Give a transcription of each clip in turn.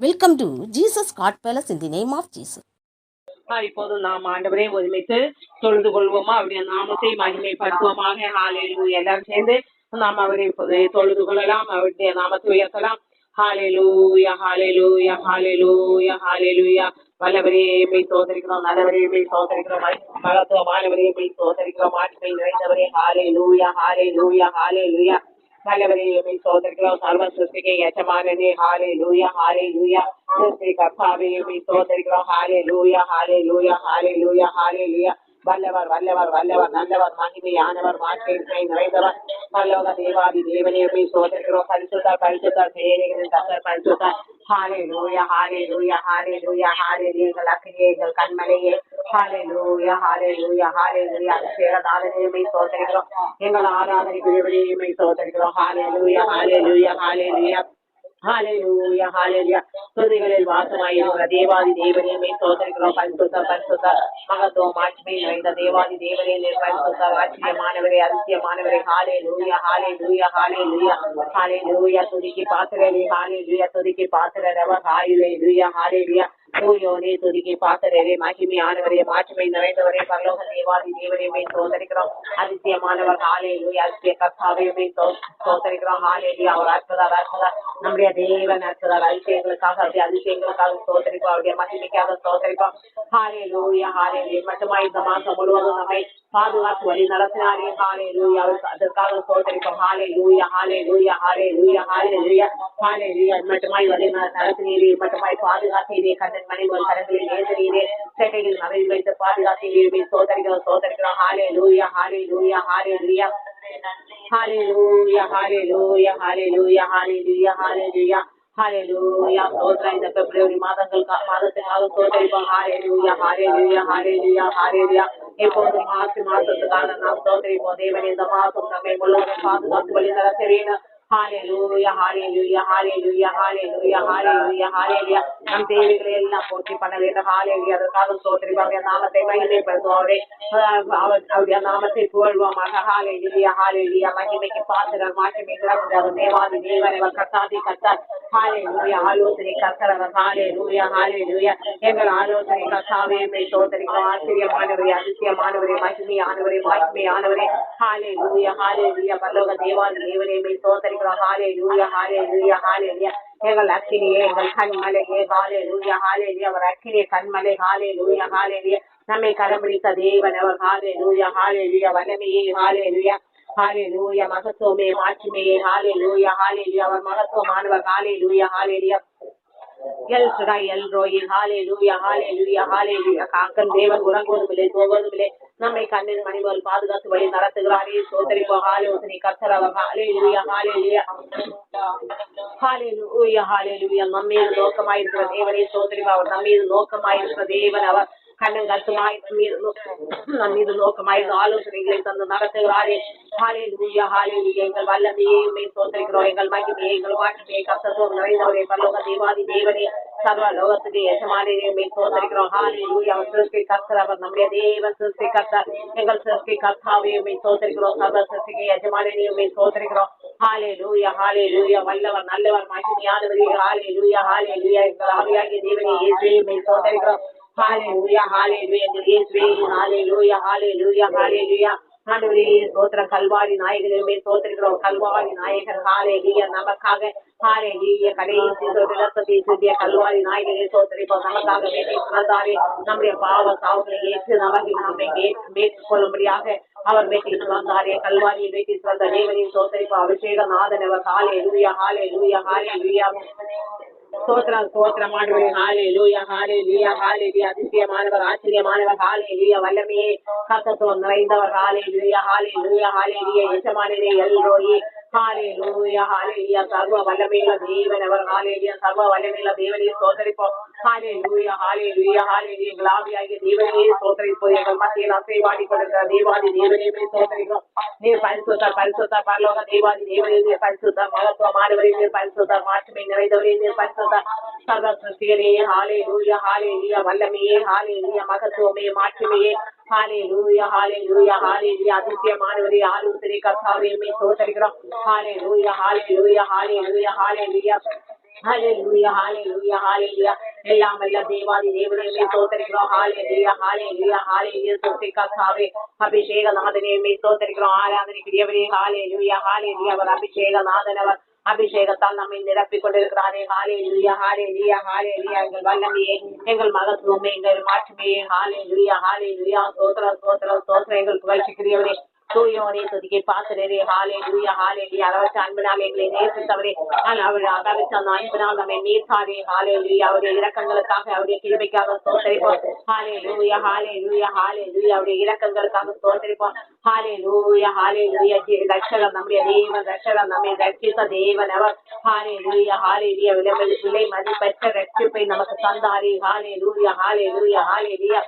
Welcome to Jesus God palace in the name of Jesus. இப்போது நாம் ஆண்டவரே ஒருமித்து தொழுது கொள்வோமா, அவருடைய நாமத்தை மகிமைப்படுத்துவோமாக. ஹalleluya. எல்லாரும் சேர்ந்து நாம் அவரை தொழுது கொள்ளலாம், அவருடைய நாமத்தை உயர்த்தலாம். ஹalleluya ஹalleluya ஹalleluya ஹalleluya. வல்லவரே மெய் சோதரிக்கிறோம், நல்லவரே மெய் சோதரிக்கிறோம், மகத்துவமானவரே மெய் சோதரிக்கிறோம், ஆட்சி நிறைந்தவரே. ஹalleluya ஹalleluya ஹalleluya. வல்லவரே மெய் சோதரிக்கிறோம், சர்வ சிருஷ்டிக்கு எஜமானனே. ஹalleluya ஹalleluya. சிருஷ்டி கர்த்தாவே மெய் சோதரிக்கிறோம். ஹalleluya ஹalleluya ஹalleluya ஹalleluya. வல்லவர் வல்லவர் வல்லவர் நல்லவர் மகிமையானவர் மாற்றை நிறைந்தவர் பரலோக தேவாதி தேவனே மெய் சோதரிக்கிறோம். பரிசுத்தர் பரிசுத்தர் சேனைகளின் கர்த்தர் பரிசுத்தர். ஹalleluya ஹalleluya ஹalleluya ஹalleluya. எங்கள் அக்கினியே, எங்கள் கண்மலையே. ஹalleluya ஹalleluya ஹalleluya. அபிஷேகதாரனே மெய் சோதரிக்கிறோம், எங்கள் ஆராதனை தேவனே மெய் சோதரிக்கிறோம். ஹalleluya ஹalleluya ஹalleluya ஹalleluya ஹalleluya. துதிகளில் வாசமாயிருக்கிற தேவாதி தேவனே மெய் சோதரிக்கிறோம். பரிசுத்தர் பரிசுத்தர் மகத்துவம் ஆட்சிமை நிறைந்த தேவாதி தேவனே பரிசுத்தர் ஆச்சரியமானவரே அதிசயமானவரே. ஹalleluya ஹalleluya ஹalleluya ஹalleluya. துதிக்கு பாத்திரரே. ஹalleluya துதிக்கு பாத்திரரவர். ஹalleluya ஹalleluya. தூயோனே துதிக்கு பாத்திரரே மகிமையானவரே மாட்சிமை நிறைந்தவரே பரலோக தேவாதி தேவனே மெய் சோதரிக்கிறோம். அதிசயமானவர். ஹalleluya. அதிசய கர்த்தாவே மெய் சோதரிக்கிறோம். ஹalleluya. அவர் அற்புதர் அற்புதர் நம்முடைய தேவன் அற்புதர். அதிசயங்களுக்காக அவருடைய அதிசயங்களுக்காக சோதரிப்போம், அவருடைய மகிமைக்காக சோதரிப்போம். ஹalleluya ஹalleluya. மட்டுமாய் இந்த மாசம் முழுவதும் நம்மை பாதுகாத்து வழி நடத்தினாரே. ஹalleluya. அதற்காக சோதரிப்போம். ஹalleluya ஹalleluya ஹalleluya ஹalleluya ஹalleluya. மட்டுமாய் வழி நடத்தினீரே, மட்டுமாய் பாதுகாத்தீரே, கண்ணன் மணி ஒரு கரங்களில் ஏந்திரீரே, சேட்டையில் மறைவு வைத்து பாதுகாத்தீரே சோதரிக்கிறோம் சோதரிக்கிறோம். ஹalleluya ஹalleluya ஹalleluya ஹalleluya ஹalleluya ஹalleluya ஹalleluya ஹalleluya ஹalleluya. சோதனை இந்த பிப்ரவரி மாதத்துக்காக சோதரிப்போம். ஹalleluya ஹalleluya ஹalleluya ஹalleluya. எப்போதும் மார்ச் மாசத்துக்காக நாம் சோதரிப்போம். தேவன் இந்த மாதம் நம்மை முழுவதும் பாதுகாத்து வழி நடத்த வேண்டும். ஹalleluya ஹalleluya ஹalleluya ஹalleluya ஹalleluya ஹalleluya. நம் தேவைகளை எல்லாம் பூர்த்தி பண்ண வேண்டும். ஹalleluya. அதற்காக சோதரிப்பாங்க. நாமத்தை மகிமைப்படுத்துவோம், அவருடைய நாமத்தை புகழ்வோமாக. ஹalleluya ஹalleluya. மகிமைக்கு பாத்திரர் மாட்சிமை நிறைந்தவர் தேவாதி தேவன் அவர் கர்த்தாதி கர்த்தர். ஹalleluya. ஆலோசனை கர்த்தர் அவர். ஹalleluya ஹalleluya. எங்கள் ஆலோசனை கர்த்தாவே மெய் சோதரிக்கிறோம். ஆச்சரியமானவரே அதிசயமானவரே மகிமையானவரே மகிமையானவரே. ஹalleluya ஹalleluya. பரலோக தேவாதி தேவனே மெய் சோதரிக்கிறோம். ஹalleluya ஹalleluya ஹalleluya. எங்கள் அக்கினியே, எங்கள் கண்மலையே. ஹalleluya ஹalleluya. அவர் அக்கினியே கண்மலை. ஹalleluya ஹalleluya. நம்மை கரம்பிடித்த தேவன் அவர். ஹalleluya ஹalleluya. வல்லமையே. ஹalleluya ஹalleluya. மகத்துவமே மாட்சிமையே. ஹalleluya ஹalleluya. அவர் மகத்துவமானவர். ஹalleluya ஹalleluya. El Shaddai El Roi. ஹalleluya ஹalleluya ஹalleluya. காக்கன் தேவன் உறங்குவதுமில்லை போவதுமில்லை, நம்மை கண்ணின் மணிபோல் பாதுகாத்து வழி நடத்துகிறாரே சோதரிப்போம். ஆலோசனை கர்த்தர் அவர். ஹalleluya ஹalleluya ஹalleluya ஹalleluya. நம்மீது நோக்கமாயிருக்கிற தேவனை சோதரிப்போம். அவர் நம்மீது நோக்கமாயிருக்கிற தேவன் அவர். கண்ணன் கருத்துமாய் நம் மீது நோக்கமாயிருந்த ஆலோசனைகளை தந்து நடத்துகிறாரே. ஹalleluya ஹalleluya. எங்கள் வல்லமையை சோதரிக்கிறோம், எங்கள் மகிமையை எங்கள் மாற்றமையை கர்த்தத்துவம் நிறைந்தவரே பரலோக தேவாதி தேவனே சர்வ லோகத்துக்கு எஜமானரை சோதரிக்கிறோம். ஹalleluya. அவர் சிருஷ்டி கர்த்தர் அவர். நம்முடைய தேவன் சிருஷ்டி கர்த்தர். எங்கள் சிருஷ்டி கர்த்தாவையுமே சோதரிக்கிறோம், சர்வ சிருஷ்டிக்கு எஜமானரையுமே சோதரிக்கிறோம். ஹalleluya ஹalleluya. வல்லவர் நல்லவர் மகிமையானவரே. ஹalleluya ஹalleluya. எங்கள் ஆவியாகிய தேவனை இயேசுவை சோதரிக்கிறோம். ஹalleluya ஹalleluya. எங்கள் இயேசுவே. ஹalleluya ஹalleluya ஹalleluya. ஆண்டவரே சோத்திரம். கல்வாரி நாயகருமே சோதரிக்கிறோம். கல்வாரி நாயகர். ஹalleluya. நமக்காக ஹalleluya கடைசி ரத்தத்தை சிந்திய கல்வாரி நாயகரை சோதரிப்போம். நமக்காக வேண்டி சுமந்தாரே. நம்முடைய பாவ சாவுகளை ஏற்று நமக்கு நம்மை மேற்கொள்ளும்படியாக அவர் வெற்றி சுமந்தாரே. கல்வாரியை வெற்றி சுமந்த தேவனை சோதரிப்போம். அபிஷேக நாதன் அவர். ஹalleluya ஹalleluya ஹalleluya. சோத்திரம் சோத்திரம் ஆண்டவரே. ஹalleluya ஹalleluya ஹalleluya. அதிசயமானவர் ஆச்சரியமானவர். ஹalleluya. வல்லமையே கர்த்தத்துவம் நிறைந்தவர். ஹalleluya ஹalleluya ஹalleluya. எஜமானரே எல் ரோயி. ஹalleluya ஹalleluya. சர்வ வல்லமையுள்ள தேவன் அவர். ஹalleluya. சர்வ வல்லமையுள்ள தேவனை சோதரிப்போம். ஹalleluya ஹalleluya ஹalleluya. எங்கள் ஆவியாகிய தேவனையே சோதரிப்போம். எங்கள் மத்தியில் அசைவாடி கொண்டிருக்கிற தேவாதி தேவனையுமே சோதரிக்கிறோம். நீர் பரிசுத்தர் பரிசுத்தர் பரலோக தேவாதி தேவனே நீர் பரிசுத்தர். மகத்துவமானவரே நீர் பரிசுத்தர். மாட்சிமை நிறைந்தவரே நீர் பரிசுத்தர். சர்வ சிருஷ்டிகரே. ஹalleluya ஹalleluya. வல்லமையே. ஹalleluya. மகத்துவமே மாட்சிமையே. ஹalleluya ஹalleluya ஹalleluya. அதிசயமானவரே ஆலோசனை கர்த்தாவே சோதரிக்கிறோம். ஹalleluya ஹalleluya ஹalleluya ஹalleluya ஹalleluya ஹalleluya ஹalleluya எல்லாம் வல்ல தேவாதி தேவனையுமே ஸ்தோத்திரிக்கிறோம். ஹalleluya ஹalleluya ஹalleluya ஸ்தோத்திரிக்காவே அபிஷேகநாதனையுமே ஸ்தோத்திரிக்கிறோம். ஆராதனைக்குரியவரே ஹalleluya ஹalleluya அவர் அபிஷேகநாதன் அவர் அபிஷேகத்தால் நம்மை நிரப்பிக் கொண்டிருக்கிறாரே. ஹalleluya ஹalleluya ஹalleluya எங்கள் வல்லமையே எங்கள் மகத்துவமே எங்கள் மாற்றுமையே. ஹalleluya ஹalleluya ஸ்தோத்திரம் ஸ்தோத்திரம் ஸ்தோத்திரம் எங்கள் புகழ்ச்சிக்குரியவரே தூயோனே துதிக்கை பாத்திரரே. ஹalleluya ஹalleluya அளவற்ற அன்பினால் எங்களை நேசித்தவரே. அவர் அளவற்ற அன்பினால் நம்மை மீட்டாரே. ஹalleluya அவருடைய இரக்கங்களுக்காக அவருடைய கிருபைக்காக ஸ்தோத்திரிப்போம். ஹalleluya ஹalleluya ஹalleluya அவருடைய இரக்கங்களுக்காக ஸ்தோத்திரிப்போம். ஹalleluya ஹalleluya ரட்சகர் நம்முடைய தேவன் ரட்சகர் நம்மை ரட்சித்த தேவன் அவர். ஹalleluya ஹalleluya விலை மதிப்பற்ற ரட்சிப்பை நமக்கு தந்தாரே. ஹalleluya ஹalleluya ஹalleluya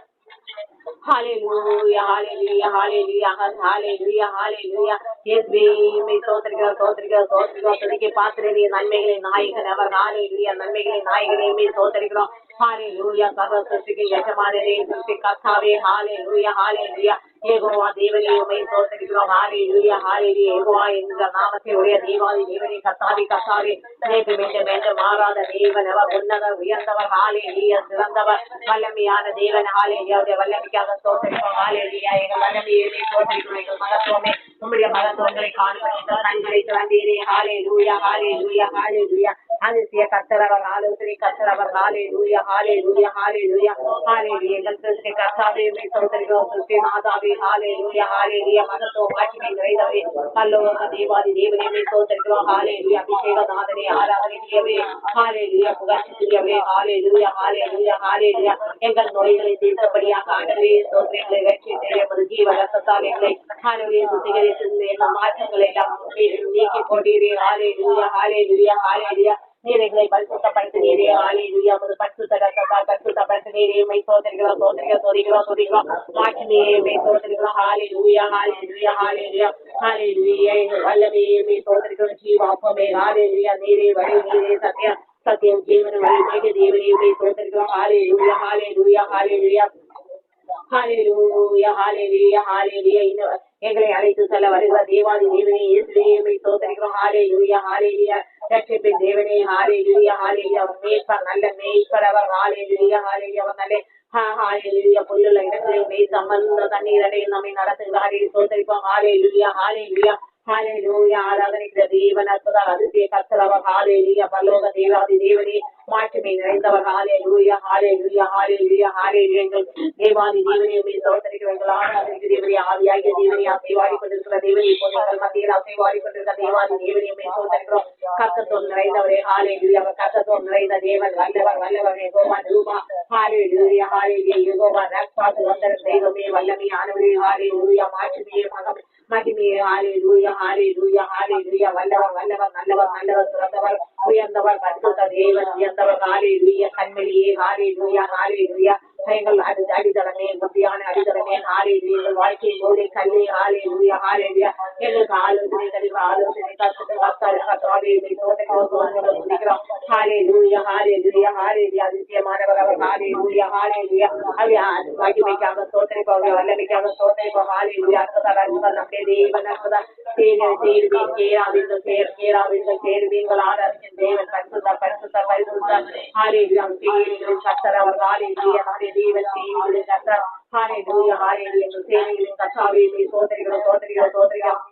hallelujah hallelujah hallelujah hallelujah hallelujah இயேசுவே ஸ்தோத்திரிக்கிறோம் துதிக்கை பாத்திரரே நன்மைகளை நாயகன் அவர். ஹalleluya நன்மைகளை நாயகனே ஸ்தோத்திரிக்கிறோம். ஹalleluya சர்வ சிருஷ்டிக்கு எஜமானரே சிருஷ்டி கர்த்தாவே. ஹalleluya hallelujah யெகோவா தேவனே உம்மை ஸ்தோத்திரிக்கிறோம். ஹalleluya hallelujah யெகோவா என்ற நாமத்தை உடைய தேவாதி தேவனே கர்த்தாவே கர்த்தாவே நேற்று மீண்டும் மாறாத தேவன் அவர். உன்னதர் உயர்ந்தவர். ஹalleluya சிறந்தவர் வல்லமையான தேவன். ஹalleluya அவருடைய வல்லமைக்காக ஸ்தோத்திரிக்கிறோம். ஹalleluya எங்கள் வல்லமையை ஸ்தோத்திரிக்கிறோம். எங்கள் மகத்துவமே உம்முடைய மகத்துவங்களை காணும்படி கண்களை திறந்தீரே. ஹalleluya hallelujah hallelujah அதிசய கர்த்தர் அவர். ஆலோசனை கர்த்தர் அவர். ஹalleluya hallelujah hallelujah hallelujah எங்கள் சிருஷ்டி கர்த்தாவே ஸ்தோத்திரிக்கிறோம். சிருஷ்டி மாதாவே hallelujah hallelujah மகத்துவம் மாட்சிமை நிறைந்தவரே பரலோக தேவாதி தேவனே ஸ்தோத்திரிக்கிறோம். hallelujah அபிஷேகநாதனே ஆராதனைக்குரியவரே hallelujah புகழ்ச்சிக்குரியவரே hallelujah hallelujah hallelujah எங்கள் நோய்களை தீர்த்தபடியாக ஆண்டவரே ஸ்தோத்திரங்களை ரட்சித்து எமது ஜீவ ரத்தத்தால் எங்களை hallelujah சுத்திகரித்து எங்கள் மாற்றங்களை எல்லாம் நீக்கி கொண்டீரே. hallelujah hallelujah hallelujah நீரைகளை பரிசுத்தப்படுத்தினீரே. ஹalleluya உமது பரிசுத்த ரத்தத்தால் பரிசுத்தப்படுத்தினீரே. உம்மை ஸ்தோத்திரிக்கிறோம் ஸ்தோத்திரிக்கிறோம் மாட்சிமையே உம்மை ஸ்தோத்திரிக்கிறோம். hallelujah hallelujah hallelujah hallelujah எங்கள் வல்லமையே உம்மை ஸ்தோத்திரிக்கிறோம். ஜீவாப்பமே hallelujah நீரே வழி நீரே சத்தியம் சத்தியம் ஜீவன வழி மேக தேவனே உம்மை ஸ்தோத்திரிக்கிறோம். hallelujah hallelujah hallelujah hallelujah hallelujah hallelujah எங்களை அழைத்து செல்ல வருகிற தேவாதி தேவனே இயேசுவே ஸ்தோத்திரிக்கிறோம். hallelujah hallelujah ரட்சிப்பின் தேவனே hallelujah hallelujah அவர் மேய்ப்பர் நல்ல மேய்ப்பர் அவர். hallelujah hallelujah அவர் நல்ல hallelujah புல்லுள்ள இடங்களில் மேய் சம்பந்த தண்ணீரடையில் நம்மை நடத்துகிறாரே. ஸ்தோத்திரிப்போம். hallelujah hallelujah hallelujah ஆராதனைக்கிற தேவன் அற்புத அதிசய கர்த்தர் அவர். hallelujah பரலோக தேவாதி தேவனே மாட்சிமை நிறைந்தவர். hallelujah hallelujah hallelujah hallelujah எங்கள் தேவாதி தேவனே உம்மை ஸ்தோத்திரிக்கிறோம். எங்கள் ஆராதனைக்கு தேவனே ஆவியாகிய தேவனே அசைவாடி கொண்டிருக்கிற தேவனே இப்போது எங்கள் மத்தியில் அசைவாடி கொண்டிருக்கிற தேவாதி தேவனே உம்மை ஸ்தோத்திரிக்கிறோம். கர்த்தத்துவம் நிறைந்தவரே hallelujah அவர் கர்த்தத்துவம் நிறைந்த தேவன் வல்லவர் வல்லவர் யெகோவா ரூபா hallelujah hallelujah யெகோவா ரக்பா சுதந்திரம் தெய்வமே வல்லமையானவரே. hallelujah மாட்சிமையே மகிமையே hallelujah hallelujah hallelujah வல்லவர் வல்லவர் நல்லவர் நல்லவர் சிறந்தவர் உயர்ந்தவர் பரிசுத்த தேவன் உயர்ந்தவர். hallelujah கண்மணியே hallelujah hallelujah எங்கள் அடித்தளமே புத்தியான அடித்தளமே hallelujah எங்கள் வாழ்க்கையை போதை கல்வி hallelujah hallelujah எங்களுக்கு ஆலோசனை தருகிற ஆலோசனை hallelujah hallelujah hallelujah அதிசயமானவர் அவர். hallelujah hallelujah மகிமைக்காக ஸ்தோத்திரிப்போம். வல்லமைக்காக ஸ்தோத்திரிப்போம். hallelujah அற்புதம் அற்புதம் நம்முடைய தேவன் அற்புதம் சேர்வீங்கள் ஆராதிக்கும் தேவன் பரிசுத்த பரிசுத்த பரிசுத்த hallelujah சேவைகளின் கர்த்தர் அவர். hallelujah நம்முடைய தேவன் சேவைகளின் கர்த்தர். hallelujah hallelujah எங்கள் சேவைகளின் கர்த்தாவே ஸ்தோத்திரிக்கிறோம்.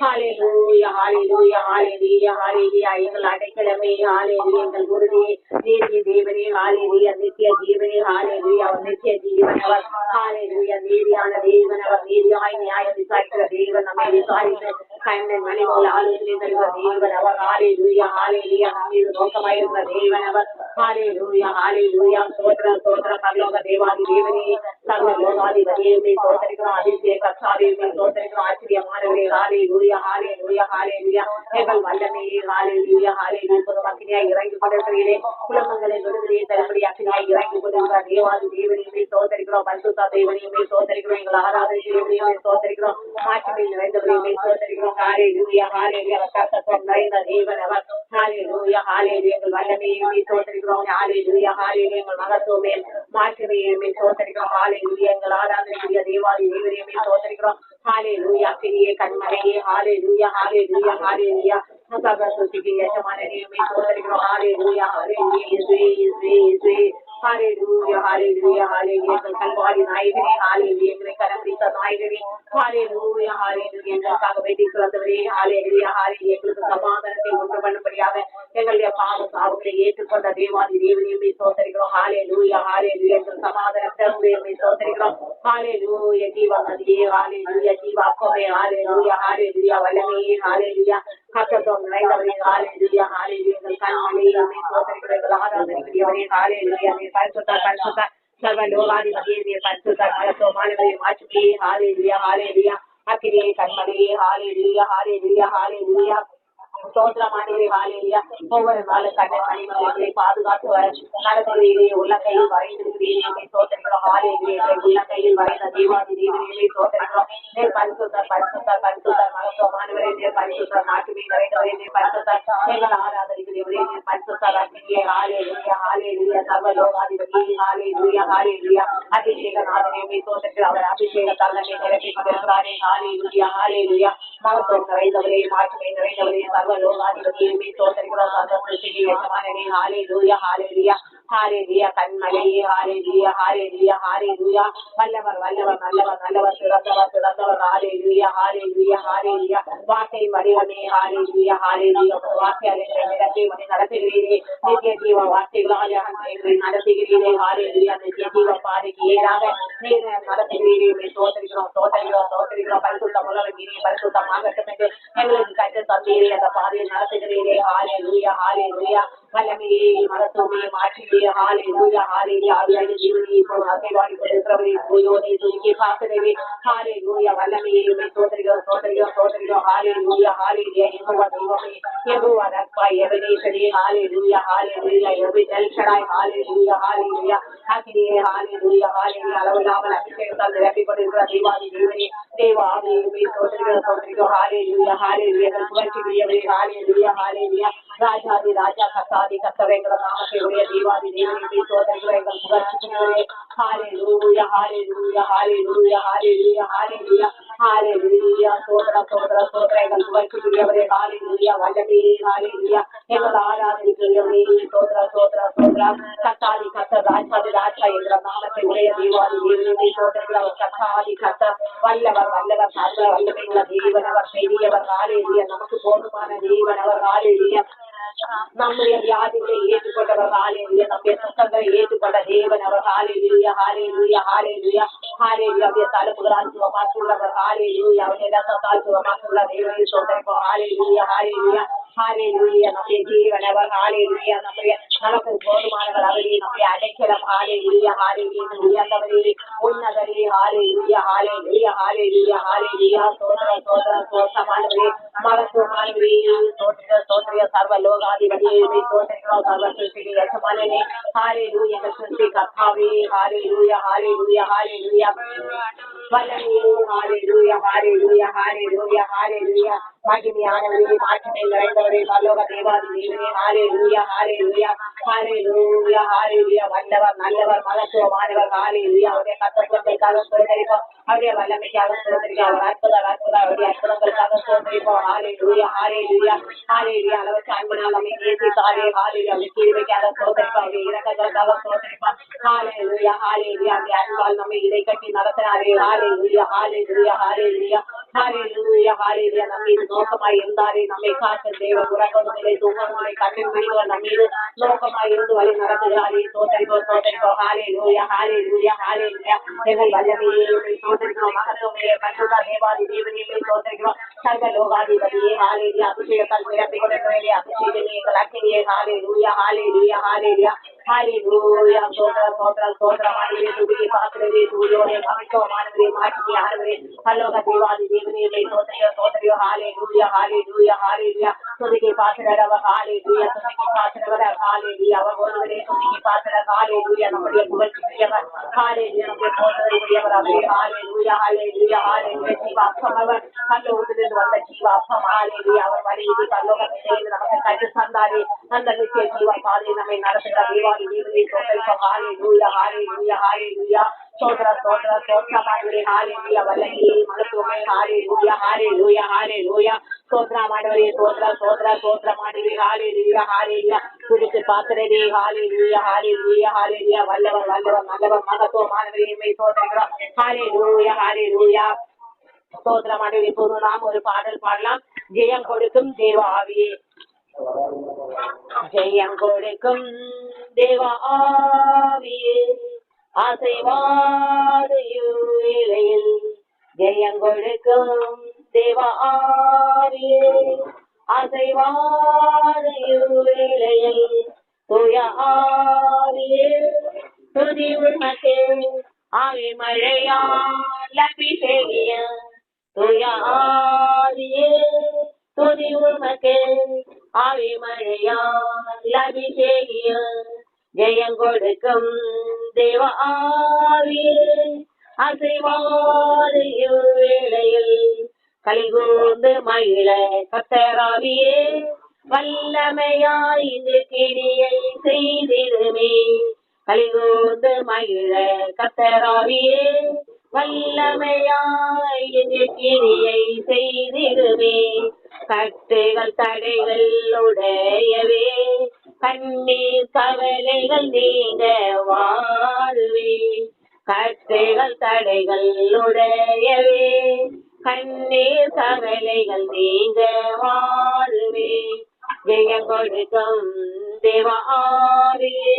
hallelujah hallelujah hallelujah hallelujah எங்கள் அடைக்கலமே hallelujah எங்கள் உறுதியே நீதிய தேவனே hallelujah நித்திய ஜீவனே hallelujah அவர் நித்திய ஜீவன் அவர். hallelujah நீதியான தேவன் அவர். நீதியாய் நியாயம் விசாரிக்கிற தேவன் நம்மை விசாரித்து கண்ணன் மணிபோல் ஆலோசனை தருகிற தேவன் அவர். hallelujah hallelujah நம்மீது நோக்கமாயிருக்கிற தேவன் அவர். hallelujah hallelujah ஸ்தோத்திரம் ஸ்தோத்திரம் பரலோக தேவாதி தேவனே சர்வ லோகாதிபதியே ஸ்தோத்திரிக்கிறோம். அதிசய கர்த்தாவே ஸ்தோத்திரிக்கிறோம். ஆச்சரியமானவரே hallelujah hallelujah hallelujah எங்கள் வல்லமையே hallelujah hallelujah பொதுமக்கினியாய் இறங்கி கொண்டிருக்கிறீரே குலமங்களை விடுதலையை தரும்படி அக்கினியாய் இறங்கி கொண்டிருக்கிற தேவாதி தேவனையுமே ஸ்தோத்திரிக்கிறோம். பரிசுத்த தேவனையுமே ஸ்தோத்திரிக்கிறோம். எங்கள் ஆராதனை தேவனையுமே ஸ்தோத்திரிக்கிறோம். மாட்சிமை நிறைந்தவரையுமே ஸ்தோத்திரிக்கிறோம். hallelujah hallelujah கர்த்தத்துவம் நிறைந்த தேவன் அவர். hallelujah hallelujah எங்கள் வல்லமையுமே ஸ்தோத்திரிக்கிறோம். hallelujah hallelujah எங்கள் மகத்துவமே மாட்சிமையுமே ஸ்தோத்திரிக்கிறோம். hallelujah எங்கள் ஆராதனைக்குரிய தேவாதி தேவனையுமே ஸ்தோத்திரிக்கிறோம். hallelujah பெரிய கண்மலையே hallelujah hallelujah hallelujah சர்வசுத்திக்கு எஜமானனே உம்மை ஸ்தோத்திரிக்கிறோம். ஹalleluya ஹalleluya இயேசுவே இயேசுவே இயேசுவே ஹalleluya ஹalleluya ஹalleluya எங்கள் கல்வாரி நாயகனே ஹalleluya எங்களை கரம்பிடித்த நாயகனே ஹalleluya ஹalleluya எங்களுக்காக வெற்றி சிறந்தவரே ஹalleluya ஹalleluya எங்களுக்கு சமாதானத்தை உண்டு பண்ணும்படியாக எங்களுடைய பாவ சாவுகளை ஏற்றுக்கொண்ட தேவாதி தேவனே உம்மை ஸ்தோத்திரிக்கிறோம். ஹalleluya ஹalleluya எங்கள் சமாதான பிரபுவே உம்மை ஸ்தோத்திரிக்கிறோம். ஹalleluya ஜீவன் நதியே ஹalleluya ஜீவாப்பமே ஹalleluya ஹalleluya வல்லமே ஹalleluya கர்த்தத்துவம் நிறைந்தவரே ஹalleluya ஹalleluya எங்கள் கண்மலையே உம்மை ஸ்தோத்திரிக்கிறோம். எங்கள் ஆராதனைக்குரியவரே ஹalleluya நீ பரிசுத்தர் பரிசுத்தர் சர்வ லோகாதிபதியே நீ பரிசுத்தர் மகத்துவமானவரே மாட்சியே ஹalleluya ஹalleluya அக்கினியே கண்மலையே ஹalleluya ஹalleluya ஹalleluya சோதரமானவரே ஹalleluya ஒவ்வொரு நாளும் கண்ணை மணிகளை பாதுகாத்து நடத்துகிறீரே உள்ள கையில் வரைந்திருக்கிறீரே உம்மை ஸ்தோத்திரிக்கிறோம். ஹalleluya உள்ள கையில் வரைந்த தேவாதி தேவனே உம்மை ஸ்தோத்திரிக்கிறோம். நீ பரிசுத்தர் பரிசுத்தர் பரிசுத்தர் மகத்துவமானவரே நீ பரிசுத்தர் மாட்சிமை நிறைந்தவரே நீ பரிசுத்தர் எங்கள் ஆராதனைக்குரியவரே நீ பரிசுத்தர் அக்கினியே ஹalleluya ஹalleluya சர்வ லோகாதிபதியே ஹalleluya ஹalleluya அபிஷேகநாதனே உம்மை ஸ்தோத்திரிக்கிறோம். அவர் அபிஷேகத்தால் நம்மை நிரப்பிக் கொண்டிருக்கிறாரே ஹalleluya ஹalleluya மகத்துவம் நிறைந்தவரே மாட்சிமை நிறைந்தவரே லோகாதிபதியே உம்மை ஸ்தோத்திரிக்கிறோம். சர்வசிருஷ்டிக்கு எஜமானனே ஹalleluya ஹalleluya ஹalleluya கண்மலையே ஹalleluya ஹalleluya ஹalleluya வல்லவர் வல்லவர் நல்லவர் நல்லவர் சிறந்தவர் சிறந்தவர் ஹalleluya ஹalleluya ஹalleluya வார்த்தை வடிவமே ஹalleluya ஹalleluya வார்த்தையால் எங்களை நிரப்பி நடத்துகிறீரே நித்திய ஜீவ வார்த்தைகளால் எங்களை நடத்துகிறீரே ஹalleluya நித்திய ஜீவ பாதைக்கு ஏறாக நீர் நடத்துகிறீரே உம்மை ஸ்தோத்திரிக்கிறோம் ஸ்தோத்திரிக்கிறோம் ஸ்தோத்திரிக்கிறோம். பரிசுத்தம் உள்ளவரே பரிசுத்தமாகட்டும் என்று எங்களுக்கு கற்று தந்தீரே அந்த பாதையில் நடத்துகிறீரே ஹalleluya ஹalleluya வல்லமையே மகத்துவமே மாட்சியே ஹalleluya ஹalleluya ஆவியாகிய தேவனே இப்போது அசைவாடி கொண்டிருக்கிறவரே தூயோனே தூக்கி பார்க்கிறவே ஹalleluya வல்லமையே உம்மை ஸ்தோத்திரிக்கிறோம் ஸ்தோத்திரிக்கிறோம் ஸ்தோத்திரிக்கிறோம். ஹalleluya ஹalleluya யெகோவா தெய்வமே யெகோவா ரப்பா எபனேசரே ஹalleluya ஹalleluya எல் ஷடாய் ஹalleluya ஹalleluya அக்கினியே ஹalleluya ஹalleluya அளவில்லாமல் அபிஷேகத்தால் நிரப்பிக் கொண்டிருக்கிற தேவாதி தேவனே தேவ ஆவியே உம்மை ஸ்தோத்திரிக்கிறோம் ஸ்தோத்திரிக்கிறோம். ஹalleluya ஹalleluya புகழ்ச்சிக்குரியவரே ஹalleluya ஹalleluya ராஜாதி ராஜா கர்த்தாதி கர்த்தர் எங்கள் நாமத்தை உடைய தேவாதி தேவனே ஸ்தோத்திரிக்கிறோம். எங்கள் புகழ்ச்சிக்குரியவரே ஹalleluya ஹalleluya ஹalleluya ஹalleluya ஹalleluya ஹalleluya ஸ்தோத்திரம் ஸ்தோத்திரம் ஸ்தோத்திரம் எங்கள் புகழ்ச்சிக்குரியவரே ஹalleluya வல்லமே ஹalleluya எங்கள் ஆராதனைக்குரியவரே ஸ்தோத்திரம் ஸ்தோத்திரம் ஸ்தோத்திரம் கர்த்தாதி கர்த்தர் ராஜாதி ராஜா எங்கள் நாமத்தை உடைய தேவாதி தேவனே ஸ்தோத்திரிக்கிறோம். கர்த்தாதி கர்த்தர் வல்லவர் வல்லவர் சர்வ வல்லமையுள்ள தேவனவர் பெரியவர் ஹalleluya நமக்கு போதுமான தேவனவர் ஹalleluya நம்முடைய வியாதிகளை ஏற்றுக்கொண்டவர் ஹalleluya நம்முடைய சுத்தங்களை ஏற்றுக்கொண்ட தேவன் அவர் ஹalleluya ஹalleluya ஹalleluya ஹalleluya அவருடைய தழும்புகளால் சுகமாக்குள்ளவர் ஹalleluya அவருடைய ரத்தத்தால் சுகமாக்குள்ள தேவனை ஸ்தோத்திரிக்கிறோம். ஹalleluya ஹalleluya ஹalleluya நம்முடைய ஜீவன் அவர் ஹalleluya நம்முடைய நமக்கு போதுமானவர் அவரே நம்முடைய அடைக்கலம் ஹalleluya ஹalleluya உயர்ந்தவரே உன்னதரே ஹalleluya ஹalleluya ஹalleluya ஹalleluya ஸ்தோத்திரம் ஸ்தோத்திரம் ஸ்தோத்திரமானவரே மகத்துவமானவரே ஸ்தோத்திரம் ஸ்தோத்திரம் சர்வ லோகாதிபதியே உம்மை ஸ்தோத்திரிக்கிறோம். சர்வ சிருஷ்டிக்கு எஜமானனே ஹalleluya எங்கள் சிருஷ்டி கர்த்தாவே ஹalleluya ஹalleluya ஹalleluya வல்லமையே ஹalleluya ஹalleluya ஹalleluya ஹalleluya மகிமையானவரே மாட்சிமை நிறைந்தவரே பரலோக தேவாதி தேவனே ஹalleluya ஹalleluya ஹalleluya ஹalleluya வல்லவர் நல்லவர் மகத்துவமானவர் ஹalleluya அவருடைய கர்த்தத்துவத்திற்காக ஸ்தோத்திரிப்போம். அவருடைய வல்லமைக்காக ஸ்தோத்திரிப்போம். அவர் அவருடைய அற்புதங்களுக்காக ஸ்தோத்திரிப்போம். ஹalleluya ஹalleluya ஹalleluya அளவுக்கு அன்பினால் நம்மை நேசித்தாரே ஹalleluya அவருடைய கிருபைக்காக ஸ்தோத்திரிப்போம். அவருடைய இரக்கங்களுக்காக ஸ்தோத்திரிப்போம். ஹalleluya ஹalleluya அவருடைய அன்பால் நம்மை இடை கட்டி நடத்தினாரே ஹalleluya ஹalleluya ஹalleluya ஹalleluya ஹalleluya நம்மை நோக்கமாய் இருந்தாரே நம்மை காத்த தேவன் உறங்குவதில்லை தூங்குவதில்லை கண்ணின் விழிகள் நம்மீது நோக்கமாய் இருந்து வழி நடத்துகிறாரே ஸ்தோத்திரிப்போம் ஸ்தோத்திரிப்போம். ஹalleluya ஹalleluya ஹalleluya எங்கள் வல்லமையே ஸ்தோத்திரிக்கிறோம். மகத்துவமே பரிசுத்த தேவாதி தேவனே ஸ்தோத்திரிக்கிறோம். சர்வ லோகாதிபதியே ஹalleluya அபிஷேகத்தால் நிரப்பிக் கொண்டிருக்கிறவரே அபிஷேகமே எங்கள் அக்கினியே ஹalleluya ஹalleluya ஹalleluya ஹalleluya ஸ்தோத்திரம் ஸ்தோத்திரம் ஸ்தோத்திரமானவரே துதியை பார்க்கிறவரே தூயோனே மகத்துவமானவரே மாட்சிமையானவரே பரலோக தேவாதி தேவனே ஸ்தோத்திரிக்கிறோம் ஸ்தோத்திரிக்கிறோம். ஹalleluya ஹalleluya ஹalleluya துதியை பார்க்கிறவர் ஹalleluya துதியை பார்க்கிறவர் ஹalleluya அவர் ஒருவரே துதியை பார்க்கிறார் ஹalleluya நம்முடைய புகழ்ச்சிக்குரியவர் ஹalleluya நம்முடைய போற்றுதலுக்குரியவர் அவரே ஹalleluya ஹalleluya ஹalleluya ஜீவாப்பம் அவர் பரலோகத்திலிருந்து வந்த ஜீவாப்பம் ஹalleluya அவர் வழியிட்டு பரலோகத்திலிருந்து நமக்கு கற்று தந்தாரே அந்த நித்திய ஜீவ பாதையை நம்மை நடத்துகிற தேவாதி தேவனை சோதரிப்போம். ஹalleluya ஹalleluya ஹalleluya. சோத்ரா சோத்ரா சோத்ரமாண்டவரே ஹalleluya. வல்லமையே மகத்துவமே ஹalleluya ஹalleluya ஹalleluya. சோத்ரமாண்டவரே சோத்ரா சோத்ரா சோத்ரமாண்டவரே ஹalleluya ஹalleluya. துதிக்கு பாத்திரரே ஹalleluya ஹalleluya ஹalleluya. வல்லவர் வல்லவர் நல்லவர் மகத்துவமானவரே உம்மை சோதரிக்கிறோம். ஹalleluya ஹalleluya. சோத்ரமாண்டவரே இப்போது நாம் ஒரு பாடல் பாடலாம். ஜெயம் கொடுக்கும் தேவ ஆவியே, ஜெயம் கொடுக்கும் தேவ ஆவியே, அசைவாடு இவ்வேளையில் ஜெயம் கொடுக்கும் தேவ ஆவியே, அசைவாடு இவ்வேளையில் தூய ஆவியே, துதி உமக்கே ஆவி மழையால் அபிஷேகிய தூய ஆவியே, துதி உமக்கே ஆவி மழையால் அபிஷேகிய ஜெயம் கொடுக்கும் தேவ ஆவியே, அசைவாடு இவ்வேளையில் கலிகூர்ந்து மகிழ கர்த்தராவியே, வல்லமையாய் இன்று கிரியை செய்திடுமே. கலிகூர்ந்து மகிழ கர்த்தராவியே, வல்லமையாய் இன்று கிரியை செய்திடுமே. கட்டுகள் தடைகள் உடையவே, கண்ணீர் கவலைகள் நீங்க வாழுவே. கட்டுகள் தடைகள் உடையவே, கண்ணீர் கவலைகள் நீங்க வாழுவே. ஜெயம் கொடுக்கும் தேவ ஆவியே,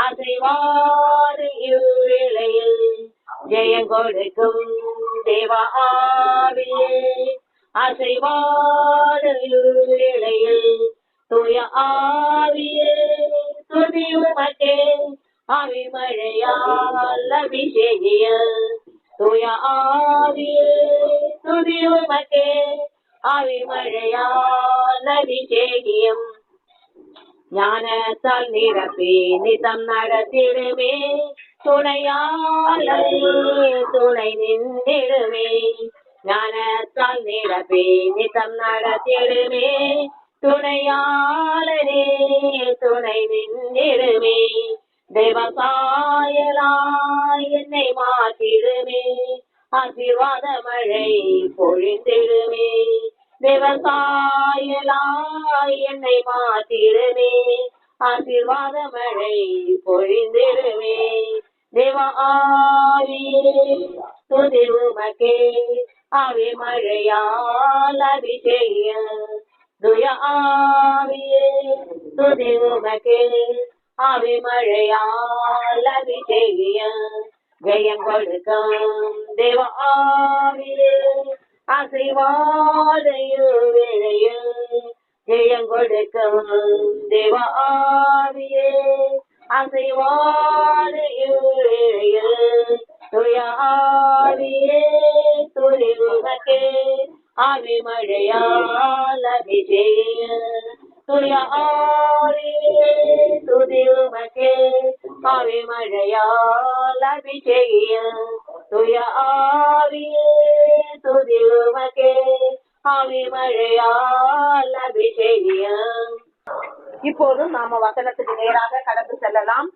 அசைவாடு இவ்வேளையில் ஜெயம் கொடுக்கும் தேவ ஆவியே, அசைவாடு இவ்வேளையில் தூய ஆவியே, துதி உமக்கே ஆவி மழையால் அபிஷேகிய தூய ஆவியே, துதி உமக்கே ஆவி மழையால் அபிஷேகியம். ஞானத்தால் நிரப்பி நிதம் நடத்திடுமே, துணையாளர் துணை நின்றிடுமே. ஞானத்தால் நிரப்பி நிதம் நடத்திடுமே, துணையாளரே துணை நின்றிடுமே. தேவசாயலாய் என்னை மாற்றிடுமே, ஆசீர்வாத மழை பொழிந்திடுமே. தேவசாயலாய் என்னை மாற்றிடுமே, ஆசீர்வாத மழை பொழிந்திடுமே. தேவ ஆவியே, துதி உமக்கே ஆவி மழையால் அபிஷேகிய துய ஆவியே, துதி உமக்கே ஆவி மழையால் அபிஷேகிய ஜெயம் கொடுக்கும் தேவ ஆவியே, அசைவாடு இவ்வேளையில் ஜெயம் கொடுக்கும் தேவ ஆவியே, அசைவாடு இவ்வேளையில் துய ஆவியே, துதி உமக்கே ஆவி மழையால் அபிஷேகிய துய ஆவியே, துதி உமக்கே ஆவி மழையால் அபிஷேகிய துய ஆவியே, துதி உமக்கே ஆவி மழையால் அபிஷேகிய. இப்போது நாம வசனத்துக்கு நேராக கடந்து செல்லலாம்.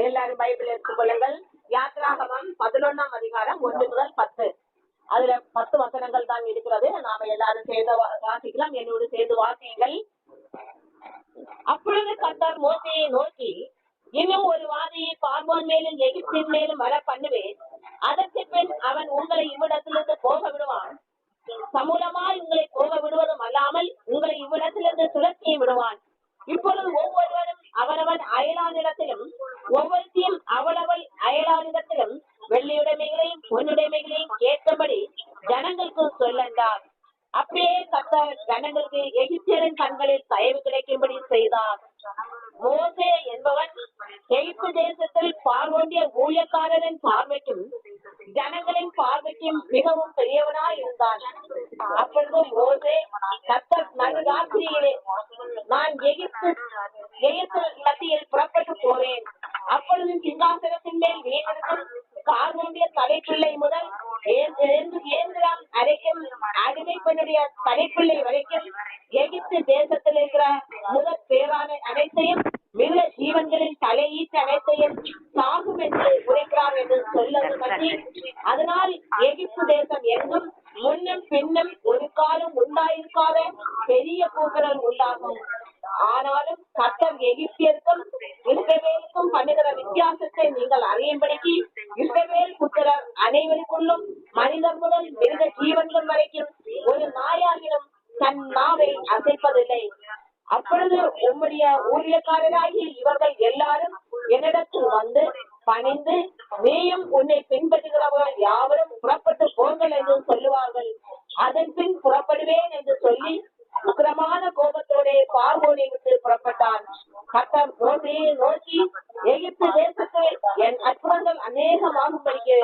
எல்லாரும் பைபிள் எடுத்துக்கொள்ளுங்கள். யாத்ராகமம் 11ஆம் அதிகாரம் 1 முதல் 10. அதுல 10 வசனங்கள் தான் இருக்கிறது. நாம எல்லாரும் சேர்ந்து வாசிக்கலாம். என்னோடு சேர்ந்து வாசியுங்கள். அப்பொழுது கர்த்தர் மோசேயை நோக்கி, இன்னும் ஒரு வாதையை பார்வோன் மேலும் எகிப்தின் மேலும் வர பண்ணுவேன். அதற்கு பின் அவன் உங்களை இவ்விடத்திலிருந்து போக விடுவான். சமூலமாய் உங்களை போக விடுவதும் அல்லாமல் உங்களை இவ்விடத்திலிருந்து துரத்தி விடுவான். இப்பொழுது ஒவ்வொருவரும் அவரவன் அயலானிடத்திலும் ஒவ்வொருத்தையும் அவளவள் அயலானிடத்திலும் வெள்ளியுடைமைகளையும் பொன்னுடைமைகளையும் கேட்கும்படி ஜனங்களுக்கு சொல்லென்றார். அப்படியே கர்த்தர் ஜனங்களுக்கு எகிப்தியரின் கண்களில் தயவு கிடைக்கும்படி செய்தார். மோசே என்பவன் எகிப்து தேசத்தில் பார்வோண்டிய ஊழியக்காரரின் பார்வைக்கும் ஜனங்களின் பார்வைக்கும் மிகவும் பெரியவனாய் இருந்தான். அப்பொழுது மோசே, கர்த்தர் நடுராத்திரியிலே நான் எகிப்து மத்தியில் புறப்பட்டு போவேன். அப்பொழுது சிங்காசனத்தின் மேல் வீணிருக்கும் பார்வோண்டிய தலைப்பிள்ளை முதல் ஏந்திரம் அரைக்கும் அடிமை பெண்ணுடைய தலைப்பிள்ளை வரைக்கும் எகிப்து தேசத்தில் இருக்கிற முதற் பேரான அனைத்தையும் மிருக ஜீவன்களின் தலையீட்டு அனைத்தையும் சாகும் என்று உரைக்கிறார் என்று சொல்வது பற்றி, அதனால் எகிப்து தேசம் எங்கும் முன்னும் பின்னும் ஒரு காலம் உண்டாயிருக்காத பெரிய கூக்குரல் உண்டாகும். ஆனாலும் கர்த்தர் எகிப்தியருக்கும் இஸ்ரவேலுக்கும் பண்ணுகிற வித்தியாசத்தை நீங்கள் அறியும்படிக்கு இஸ்ரவேல் புத்திரர் அனைவருக்குள்ளும் மனிதர் முதல் மிருக ஜீவன்கள் வரைக்கும் ஒரு நாயாகிலும் தன் நாவை அசைப்பதில்லை. அப்பொழுது உம்முடைய ஊழியக்காரராகி இவர்கள் எல்லாரும் என்னிடத்தில் வந்து பணிந்து, நீயும் உன்னை பின்பற்றுகிறவர்கள் யாவரும் புறப்பட்டு போங்கள் என்று சொல்லுவார்கள். அதன் பின் புறப்படுவேன் என்று சொல்லி உக்கிரமான கோபத்தோட பார்வோனை விட்டு புறப்பட்டான். கர்த்தர் மோசேயை நோக்கி, எகிப்து தேசத்தில் என் அற்புதங்கள் அநேகமாகும்படிக்கு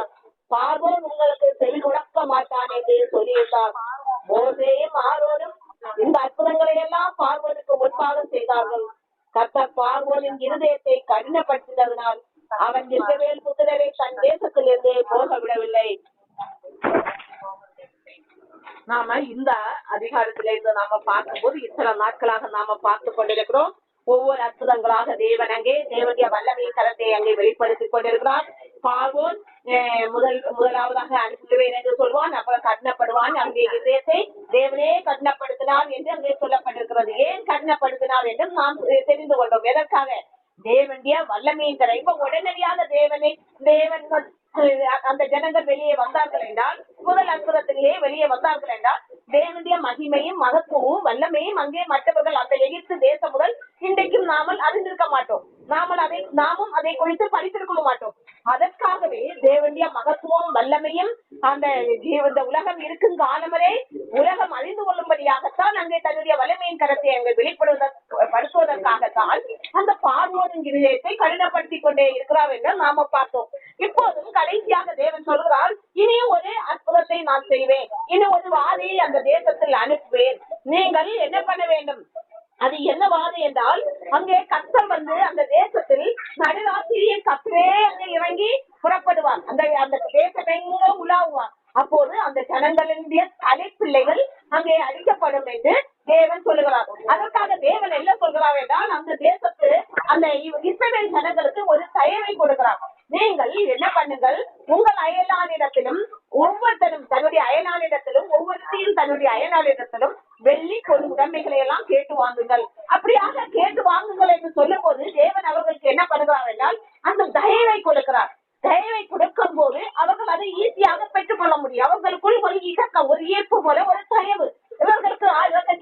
பார்வோன் உங்களுக்கு செவி கொடுக்க மாட்டான் என்று சொல்லியிருந்தார். மோசேயும் ஆரோனும் இந்த அற்புதங்களை எல்லாம் பார்வோனுக்கு முன்பாக செய்தார்கள். கர்த்தர் பார்வோனின் இருதயத்தை கடினப்படுத்தினதனால் அவன் இஸ்ரவேல் புத்திரரை தன் தேசத்திலிருந்து போக விடவில்லை. நாம இந்த அதிகாரத்தில இருந்து நாம பார்க்கும்போது இத்தனை நாட்களாக நாம பார்த்து கொண்டிருக்கிறோம். ஒவ்வொரு அற்புதங்களாக தேவன் அங்கே தேவனுடைய வல்லமை கரத்தை அங்கே வெளிப்படுத்திக் கொண்டிருக்கிறார். பார்வோன் முதலாவதாக அனுப்புவேன் என்று சொல்வான், அப்புறம் கடினப்படுவான். அங்கே இதயத்தை தேவனே கடினப்படுத்தினார் என்று அங்கே சொல்லப்பட்டிருக்கிறது. ஏன் கடினப்படுத்தினார் என்று நாம் தெரிந்து கொண்டோம். எதற்காக? தேவனுடைய வல்லமையின் கரை. இப்ப உடனடியாக தேவன் அந்த ஜனங்கள் வெளியே வந்தார்கள் என்றால், முதல் அற்புதத்திலேயே வெளியே வந்தார்கள் என்றால், தேவனுடைய மகிமையும் மகத்துவமும் வல்லமையும் அங்கே மற்றவர்கள் அந்த எகிப்து தேசம் முதல் இன்றைக்கும் நாமல் அறிந்திருக்க மாட்டோம். நாமும் அதை குறித்து படித்திருக்க மாட்டோம். அதற்காகவே தேவனுடைய மகத்துவம் வல்லமையும் அந்த உலகம் இருக்கும் காலம் வரை உலகம் அறிந்து கொள்ளும்படியாகத்தான் அங்கே தன்னுடைய வல்லமையின் கரத்தை அங்கே வெளிப்படுத்துவதற்காகத்தான் அந்த பார்வோனின் இருதயத்தை கடினப்படுத்திக் கொண்டே இருக்கிறார் என்று நாம பார்த்தோம். இப்போதும் கடைசியாக தேவன் சொல்கிறார், இனியும் ஒரு அற்புதத்தை நான் செய்வேன், இனி ஒரு வாதையை அந்த தேசத்தில் அனுப்புவேன். நீங்கள் என்ன பண்ண வேண்டும்? அது என்ன வாதை என்றால், அங்கே கர்த்தர் வந்து அந்த தேசத்தில் நடுராத்திரியில் கர்த்தரே அங்கே இறங்கி புறப்படுவார். அந்த தேசமெங்க உலாவுவார். அப்போது அந்த ஜனங்களுடைய தலைப்பிள்ளைகள் அங்கே அழிக்கப்படும் என்று தேவன் சொல்லுகிறார். அதற்காக தேவன் என்ன சொல்கிறார் என்றால், அந்த தேசத்து அந்த இஸ்ரவேல் ஜனங்களுக்கு ஒரு தயவை கொடுக்கிறார். நீங்கள் என்ன பண்ணுங்கள், உங்கள் அயலானிடத்திலும் ஒவ்வொருத்தரும் தன்னுடைய அயலானிடத்திலும் ஒவ்வொருத்தையும் தன்னுடைய அயலானிடத்திலும் வெள்ளி பொருள் உடமைகளை எல்லாம் கேட்டு வாங்குங்கள். அப்படியாக கேட்டு வாங்குங்கள் என்று சொல்லும் போது தேவன் அவர்களுக்கு என்ன பண்ணுகிறார் என்றால், அந்த தயவை கொடுக்கிறார். தயவை கொடுக்கும் போது அவர்கள் அதை ஈஸியாக பெற்றுக் கொள்ள முடியும். அவர்களுக்குள் ஒரு இறக்கம், ஒரு ஈர்ப்பு போல ஒரு தயவு. இவர்களுக்கு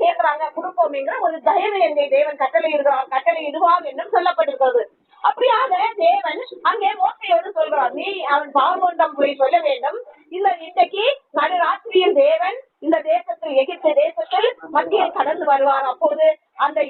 கேட்கிறாங்க கொடுப்போம் என்ற ஒரு தயவு என்னை தேவன் கட்டளையிடுவார் என்றும் சொல்லப்பட்டிருக்கிறது. அப்படியாக தேவன் அங்கே மோசையோடு சொல்கிறார், நீ அவன் பார்வோனிடம் போய் சொல்ல வேண்டும், இந்த இன்றைக்கு நடுராத்திரியில் தேவன் இந்த தேசத்தில் எகிப்து தேசத்தில் மத்திய கடந்து வருவார். அப்போது அந்த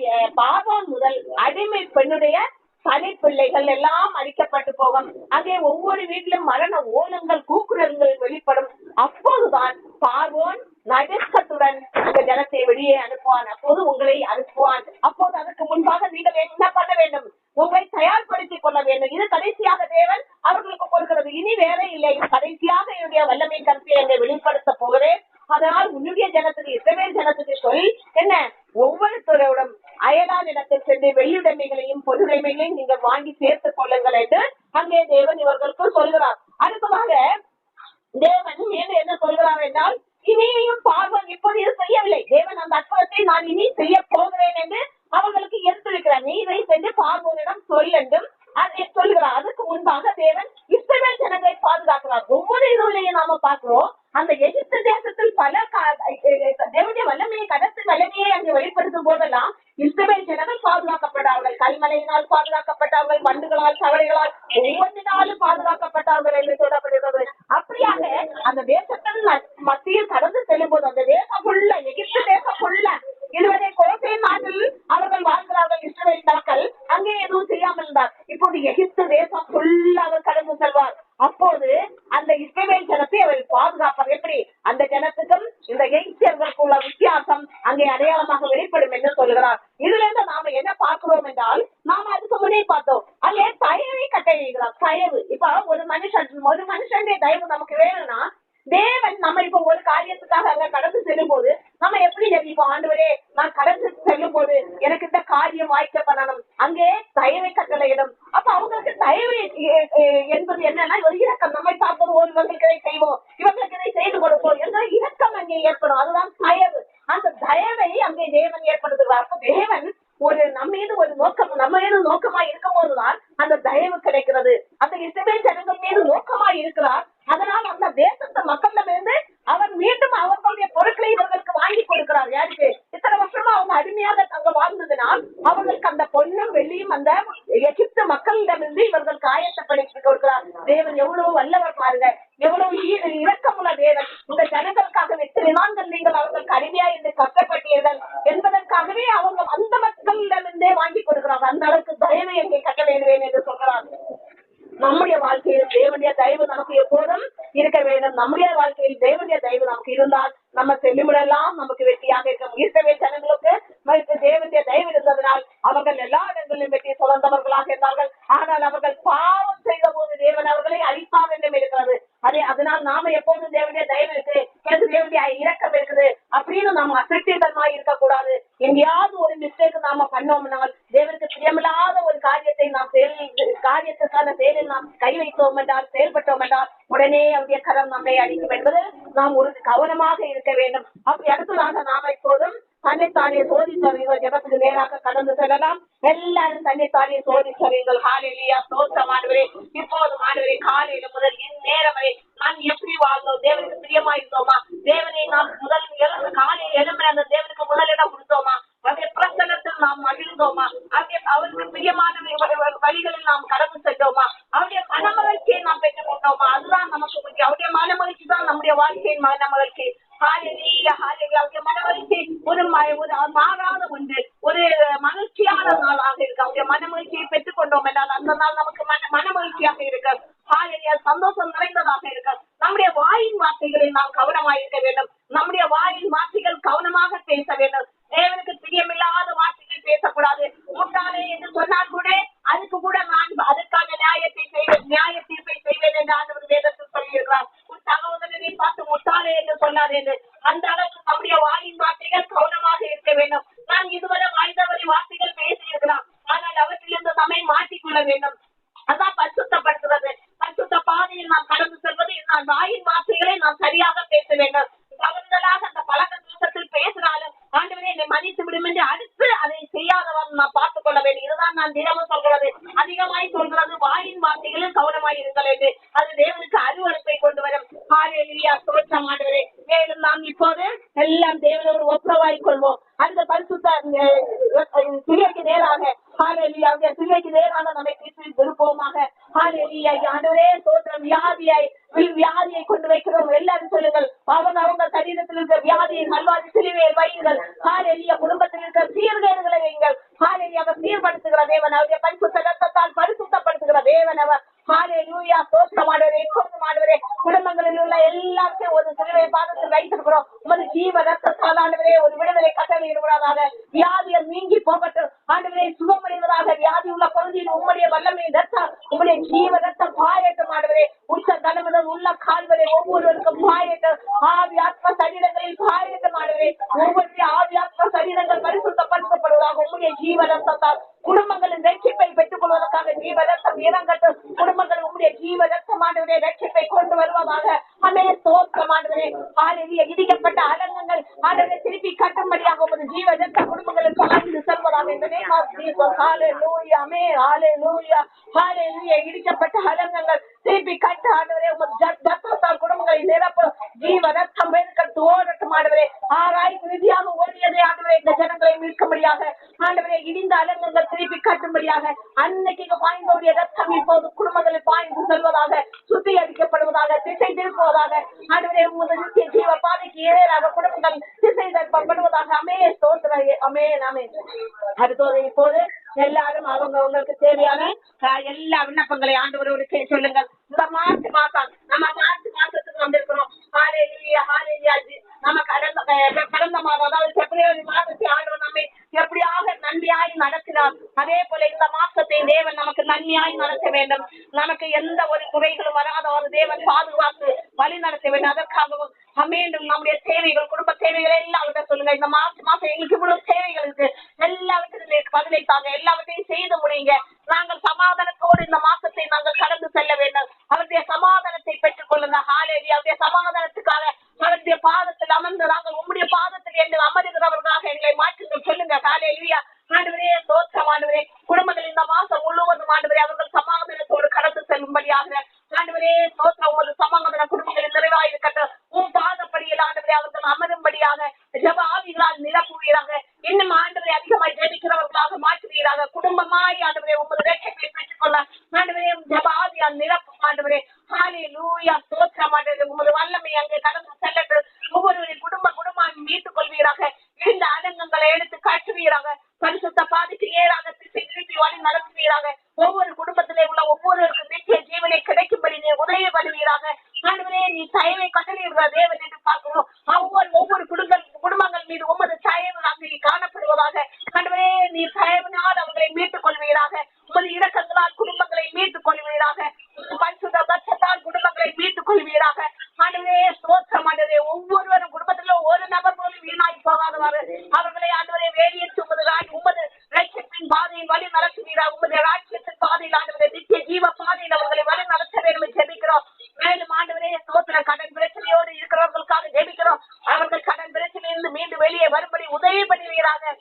பார்வோன் முதல் அடிமை பெண்ணுடைய தனிப்பிள்ளைகள் எல்லாம் அழிக்கப்பட்டு போகும். அங்கே ஒவ்வொரு வீட்டிலும் மரண ஓலங்கள் கூக்குரல்கள் வெளிப்படும். அப்போதுதான் பார்வோன் நடுக்கத்துடன் அந்த ஜனத்தை வெளியே அனுப்புவான். அப்போது உங்களை அனுப்புவான். அப்போது அதற்கு முன்பாக நீங்கள் என்ன பண்ண வேண்டும்? உங்களை தயார்படுத்திக் கொள்ள வேண்டும். இது கடைசியாக தேவன் அவர்களுக்கு கொடுக்கிறது. இனி வேற இல்லை. கடைசியாக என்னுடைய வல்லமை கருத்தை அங்கே வெளிப்படுத்த போகிறேன். அதனால் உன்னுடைய ஜனத்துக்கு இஸ்ரவேல் ஜனத்துக்கு சொல்லி என்ன, ஒவ்வொருத்தரோடும் அயலான் இடத்தில் சென்று வெள்ளியுடைமைகளையும் பொருளுடைமைகளையும் நீங்கள் வாங்கி சேர்த்துக் கொள்ளுங்கள் என்று அங்கே தேவன் இவர்களுக்கு சொல்கிறார். அடுத்ததாக தேவன் மேலும் என்ன சொல்கிறார் என்றால், இனியும் பார்வன் இப்போது இது செய்யவில்லை. தேவன் அந்த அற்புதத்தை நான் இனி செய்ய போகிறேன் என்று அவர்களுக்கு எடுத்துரைக்கிறார். நீ இதை சென்று பார்வோனிடம் சொல் என்றும் அதை சொல்லுகிறார். அதுக்கு முன்பாக தேவன் இஸ்ரவேல் ஜனங்களை பாதுகாக்கிறார். ஒவ்வொரு இதுலையும் நாம பார்க்கிறோம், அந்த எகிப்து தேசத்தில் பல தேவனுடைய வல்லமையை கடத்து வல்லமையை அங்கே வெளிப்படுத்தும் போதெல்லாம் இஸ்ரவேல் ஜனங்கள் பாதுகாக்கப்பட்டார்கள். கல்மலையினால் பாதுகாக்கப்பட்டார்கள், வண்டுகளால் சவடைகளால் ஒவ்வொன்றினாலும் பாதுகாக்கப்பட்டார்கள் என்று சொல்லப்படுகிறது. அப்படியாக அந்த தேசத்தின் மத்தியில் கடந்து செல்லும் போது அந்த தேசம் உள்ள எகிப்து தேசம் உள்ள இதுவரை கோசேன் நாட்டில் அவர்கள் வாழ்கிறார்கள். இஸ்ரவேல் மக்கள் அங்கே எதுவும் செய்யாமல் இருந்தார். இப்போது எகிப்து தேசம் ஃபுல்லாக கடந்து செல்வார். அப்போது அந்த இஸ்ரவேல் ஜனத்தை அவர் பாதுகாப்பார். எப்படி? அந்த ஜனத்துக்கும் இந்த எகிப்தியர்களுக்கு உள்ள வித்தியாசம் அங்கே அடையாளமாக வெளிப்படும் என்று சொல்கிறார். இதுல இருந்து நாம என்ன பார்க்கிறோம் என்றால், நாம அதுக்கு முன்னே பார்த்தோம், அங்கே தயவை கட்டளையிடுகிறார். தயவு. இப்ப ஒரு மனுஷனுடைய தயவு நமக்கு வேணும்னா, தேவன் நம்ம இப்ப ஒரு காரியத்துக்காக அங்க கடந்து செல்லும் போது நம்ம எப்படி ஜெபிப்போம்? ஆண்டவரே, நான் கடந்து செல்லும் போது எனக்கு இந்த காரியம் வாய்க்க பண்ணணும். அங்கே தயவை என்பது என்னன்னா ஒரு இரக்கம். நம்மை பார்ப்போம், இவர்களுக்கு இதை செய்வோம், இவர்களுக்கு இதை செய்து கொடுப்போம் என்ற இரக்கம் அங்கே ஏற்படும். அதுதான் தயவு. அந்த தயவை அங்கே தேவன் ஏற்படுத்துகிறார். அப்ப தேவன் ஒரு நம்ம மீது ஒரு நோக்கம், நம்ம மீது நோக்கமா இருக்கும் போதுதான் அந்த தயவு கிடைக்கிறது. அந்த இஸ்ரவேல் ஜனங்கள் மீது நோக்கமா இருக்கிறார். அதனால் அந்த தேசத்து மக்களிடமிருந்து அவர் மீண்டும் அவர்களுடைய பொருட்களை இவர்களுக்கு வாங்கி கொடுக்கிறார். யாருக்கு? இத்தனை வருஷமா அவங்க அடிமையாக அங்க வாழ்ந்ததுனால் அவர்களுக்கு அந்த பொன்னும் வெள்ளியும் அந்த எகிப்து மக்களிடமிருந்து இவர்கள் காயத்தைப்படுத்தி கொடுக்கிறார். தேவன் எவ்வளவு வல்லவர் பாருங்க, எவ்வளவு இரக்கமுள்ள தேவன். இந்த ஜனங்களுக்காக எத்தனை நாட்கள் நீங்கள் அவர்களுக்கு அடிமையா என்று கஷ்டப்பட்டீர்கள் என்பதற்காகவே அவங்க அந்த மக்களிடமிருந்தே வாங்கி கொடுக்கிறார். அந்த அளவுக்கு தயவை எங்கே கட்ட வேண்டுவேன் என்று சொல்கிறார். நம்முடைய வாழ்க்கையில் தேவனுடைய தயவு நமக்கு எப்போதும் இருக்க வேண்டும். நம்முடைய வாழ்க்கையில் தேவனுடைய தயவு நமக்கு இருந்தால் நம்ம செல்லுமிடெல்லாம் நமக்கு வெற்றியாக இருக்கும். இஸ்ரவேல் ஜனங்களுக்கு தேவனுடைய தயவு இருந்ததனால் அவர்கள் எல்லா இடங்களிலும் வெற்றி சுதந்தவர்களாக இருந்தார்கள். ஆனால் அவர்கள் பாவம் செய்த போது தேவன் அவர்களை அழிப்பார் என்றும் இருக்கிறது. அதனால் நாம எப்போதும் தேவனுடைய தயவு இருக்கு, தேவனுடைய இரக்கம் இருக்குது அப்படின்னு நாம அசட்டிதமா இருக்கக்கூடாது. எங்கேயாவது ஒரு மிஸ்டேக் நாம பண்ணோம்னால், தேவனுக்கு பிரியமில்லாத ஒரு காரியத்தை காரியத்துக்கான செயலில் நாம் கை வைத்தோம் என்றால், செயல்பட்டோம் என்றால் உடனே அவருடைய கரம் நம்மை அடிக்கும் என்பது நாம் ஒரு கவனமாக இருக்க வேண்டும். அப்படி அடுத்ததாக நாம இப்போதும் தன்னைத்தானே சோதித்தவர்கள் ஜெபத்துக்கு நேராக கடந்து செல்லலாம். எல்லாரும் தன்னைத்தானே சோதித்தவர்கள். ஹல்லேலூயா, ஸ்தோத்திரம் ஆண்டவரே. இப்போது ஆண்டவரே, காலையில முதல் இந்நேரம் வரை நான் எப்படி வாழ்ந்தோம்? தேவனுக்கு பிரியமா இருந்தோமா? தேவனை நாம் முதல் காலையில் எழும்பி அந்த தேவனுக்கு முதலிடம் கொடுத்தோமா? அவருடைய பிரசன்னத்தில் நாம் மகிழ்ந்தோமா? அவருக்கு பிரியமான வழிகளில் நாம் கடந்து சென்றோமா? அவருடைய மனமகிழ்ச்சியை நாம் பெற்றுக் கொண்டோமா? அதுதான் நமக்கு முக்கியம். அவருடைய மனமகிழ்ச்சி தான் நம்முடைய வாழ்க்கையின் மனமகிழ்ச்சி. அவருடைய மனமகிழ்ச்சி ஒரு மாறாத ஒன்று, ஒரு மகிழ்ச்சியான நாளாக இருக்கு. அவருடைய மனமகிழ்ச்சியை பெற்றுக் கொண்டோம் என்றால் அந்த நாள் நமக்கு மனமகிழ்ச்சியாக இருக்கு. சந்தோஷம் நிறைந்ததாக இருக்கு. நம்முடைய வாயின் வார்த்தைகளில் நாம் கவனமாக இருக்க வேண்டும். நம்முடைய வாயின் வார்த்தைகள் கவனமாக பேச வேண்டும். தேவனுக்கு பிரியமில்லாத வார்த்தைகள் பேசக்கூடாது. முட்டாளே என்று சொன்னால் கூட அதுக்கு கூட நான் அதற்கான நியாய தீர்ப்பை செய்வேன் என்று ஆண்டவர் வேதத்தில் சொல்லியிருக்கிறார். உன் சகோதரனை பார்த்து முட்டாளே என்று சொன்னார் என்று. அந்த அளவுக்கு நம்முடைய வாயின் வார்த்தைகள் கவனமாக இருக்க வேண்டும். நான் இதுவரை வாய்ந்தவரை வார்த்தைகள் பேசியிருக்கிறான், ஆனால் அவற்றிலிருந்து நம்மை மாற்றிக்கொள்ள வேண்டும். அதான் பரிசுத்தப்படுத்துறது. பரிசுத்த பாதையில் நாம் கடந்து செல்வது நான் வாயின் வார்த்தைகளை நாம் சரியாக பேச வேண்டும். தவறுதலாக அந்த பழக்க தோஷத்தில் பேசினாலும் ஆண்டவரே என்னை மன்னித்து விடும் என்று அடுத்து அதை செய்யாதவன் நான் பார்த்துக் கொள்ள வேண்டும். இதுதான் நான் தினமும் சொல்கிறது, அதிகமாய் சொல்கிறது. வாயின் வார்த்தைகளில் கவனமாய் இருங்கள் என்று. அது தேவனுக்கு அருவருப்பை கொண்டு வரும். ஹல்லேலூயா, ஸ்தோத்திரம் ஆண்டவரே. மேலும் நாம் இப்போது எல்லாம் தேவனோடு ஒப்புரவாய் கொள்வோம். அந்த பரிசுத்த சிலைக்கு நேராக சிலைக்கு நேராக நம்மை திருப்போமாக. ஆண்டவரே ஸ்தோத்திரம். வியாதியை கொண்டு வைக்கிறோம். எல்லாரும் சொல்லுங்கள், அவங்க சரீரத்தில் இருக்கிற வியாதியை நல்வாதி சிலுவையில் வையுங்கள். குடும்பத்தில் இருக்கிற சீர்கேடுகளை வையுங்கள். அவர் சீர்படுத்துகிற தேவன். அவருடைய பரிசுத்த ரத்தத்தால் பரிசுத்தப்படுத்துகிற தேவன் அவர். ஹல்லேலூயா, ஸ்தோத்திரம் ஆண்டவரே. எப்போதும் ஆண்டவரே, குடும்பங்களில் உள்ள எல்லாத்தையும் ஒரு சிலுவை பாதத்தில் வைத்திருக்கிறோம். உமது ஜீவ ரத்தத்தால் ஆண்டவரே ஒரு விடுதலை கட்டளையிடுவதாக. வியாதிகள் நீங்கி போகட்டும் ஆண்டவரே, சுகமடைவதாக. வியாதி உள்ள பகுதியில் உம்முடைய வல்லமை ரத்தம், உம்முடைய ஜீவ ரத்தம் பாயட்டும் ஆண்டவரே. உச்ச தலைமுதல் உள்ள கால்வரை ஒவ்வொருவருக்கும் பாயட்டும். ஆவி ஆத்ம சரீரங்களில் பாயட்டும் ஆண்டவரே. ஒவ்வொருடைய ஆவி ஆத்ம சரீரங்கள் பரிசுத்தப்படுத்தப்படுவதாக. உம்முடைய ஜீவ ரத்தத்தால் குடும்பங்களின் ரட்சிப்பை பெற்றுக் கொள்வதற்காக ஜீவ ரத்தம் இறங்கட்டும். குடும்பங்கள் உம்முடைய ஜீவ ரத்தம் ஆண்டவரே ரட்சிப்பை கொண்டு வருவதாக. அமே ஸ்தோத்திரம் ஆண்டவரே. இடிக்கப்பட்ட அலங்கங்கள் ஆண்டவரே திருப்பி கட்டும்படியாக உமது ஜீவ ரத்த குடும்பங்களில் பாய்ந்து செல்வதாக. இந்த நேம் ஆஃப் ஜீசஸ். ஹல்லேலூயா, ஆமென். ஹல்லேலூயா, ஹல்லேலூயா. இடிக்கப்பட்ட அலங்கங்கள் திருப்பி கட்டு ஆண்டவரே. உமது ரத்தத்தால் குடும்பங்களை நிரப்பும். ஜீவ ரத்தம் வேறுகட்டு ஓடட்டும் ஆண்டவரே. ஆராய்ந்து விதியாக ஓடியதே ஆண்டவரே இந்த ஜனங்களை மீட்கும்படியாக. ஆண்டவரே இடிந்த அலங்கங்கள் திருப்பி கட்டும்படியாக. அன்னைக்கு பாய்ந்தோடைய ரத்தம் இப்போது குடும்பங்களில் பாய்ந்து செல்வதாக. சுத்திகரிக்கப்படுவதாக. திசை திருப்புவதாக. ஆண்டவரே உமது நித்திய ஜீவ பாதைக்கு ஏறாக குடும்பங்கள் திசை திருப்பப்படுவதாக. அமே ஸ்தோத்திரம். அமேன், அமேன். அடுத்தது இப்போது எல்லாரும் அவங்களுக்கு தேவையான எல்லா விண்ணப்பங்களை ஆண்டவரோடு சொல்லுங்கள். இந்த மார்ச் மாசம் நம்ம மார்ச் மாசத்துக்கு வந்திருக்கிறோம். நம்ம கடந்த மாதம் அதாவது பிப்ரவரி மாதத்தை ஆண்டவர் நம்மை எப்படியாக நன்மையாய் நடத்தினார். அதே போல இந்த மாசத்தை தேவன் நமக்கு நன்மையாய் நடத்த வேண்டும். நமக்கு எந்த ஒரு குறைகளும் வராத ஒரு தேவன் பாதுகாத்து வழி நடத்த வேண்டும். அதற்காகவும் மீண்டும் நம்முடைய தேவைகள், குடும்ப தேவைகளை எல்லாவற்றையும் சொல்லுங்க. இந்த மார்ச் மாசம் எங்களுக்கு இவ்வளவு தேவைகள் இருக்கு, எல்லாவற்றையும் பதிலைத்தாங்க, எல்லாவற்றையும் செய்து முடியுங்க. நாங்கள் சமாதானத்தோடு இந்த மாசத்தை நாங்கள் கடந்து ஜெபிக்கிறோம். ஹalleluya. ஆண்டவரே ஸ்தோத்திரம் ஆண்டவரே. குடும்பங்கள் இந்த மாசம் முழுவதும் ஆண்டவரே அவர்கள் சமாதானத்தோடு கடந்து செல்லும்படியாக ஆண்டவரே ஸ்தோத்திரம். உமது சமாதான குடும்பங்களில் நிறைவாய் இருக்கட்டும். உன் பாதப்படியில் ஆண்டவரே அவர்கள் அமரும்படியாக ஜெப ஆவிகளால் நிரப்புவீராக. இன்னும் ஆண்டவரே அதிகமாய் ஜெபிக்கிறவர்களாக மாற்றுவீராக. குடும்பமாய் ஆண்டவரே உமது ரட்சிப்பை பெற்றுக்கொள்ள ஆண்டவரே ஜெப ஆவியால் நிரப்பும் ஆண்டவரே. ஹalleluya. ஸ்தோத்திரம் ஆண்டவரே. உமது வல்லமை அங்கே கடந்து செல்லட்டும். ஒவ்வொருவரின் குடும்பமாய் மீட்டுக் கொள்வீராக. இந்த அடங்கங்களை எடுத்து கட்டுவீராக. பரிசுத்த பாதைக்கு ஏறாக திசை திருப்பி வழி நடத்துவீராக. ஒவ்வொரு குடும்பத்திலே உள்ள ஒவ்வொருவருக்கும் நித்திய ஜீவனை கிடைக்கும்படி நீ உதவி பண்ணுவீராக. ஆண்டவரே நீ தயவை கட்டளையிடுகிற தேவன் என்று பார்க்கிறோம். ஒவ்வொரு குடும்பங்கள் மீது உமது தயவு அங்கே காணப்படுவதாக. ஆண்டவரே நீ தயவினால் அவர்களை மீட்டுக் கொள்வீராக. உமது இரக்கங்களால் குடும்பங்களை மீட்டுக் கொள்வீராக. பரிசுத்த பட்சத்தால் குடும்பங்களை மீட்டுக் கொள்வீராக. ஆண்டவரே ஸ்தோத்திரம் ஆண்டவரே. ஒவ்வொருவரும் குடும்பத்திலும் ஒரு நபர் போலும் வீணாய் போகாதவாறு அவர்களை ஆண்டவரே வேலையேற்று உமது ரட்சிப்பின் பாதையில் வழி நடத்துவீராக. உமது ராஜ்யத்தின் பாதையில் ஆண்டவரே நித்திய ஜீவ பாதையில் அவர்களை வழி நடத்த வேண்டும் ஜெபிக்கிறோம். மேலும் ஆண்டவரே ஸ்தோத்திரம். கடன் பிரச்சனையோடு இருக்கிறவர்களுக்காக ஜெபிக்கிறோம். அவர்கள் கடன் பிரச்சனையிலிருந்து மீண்டும் வெளியே வரும்படி உதவி பண்ணுவீராக.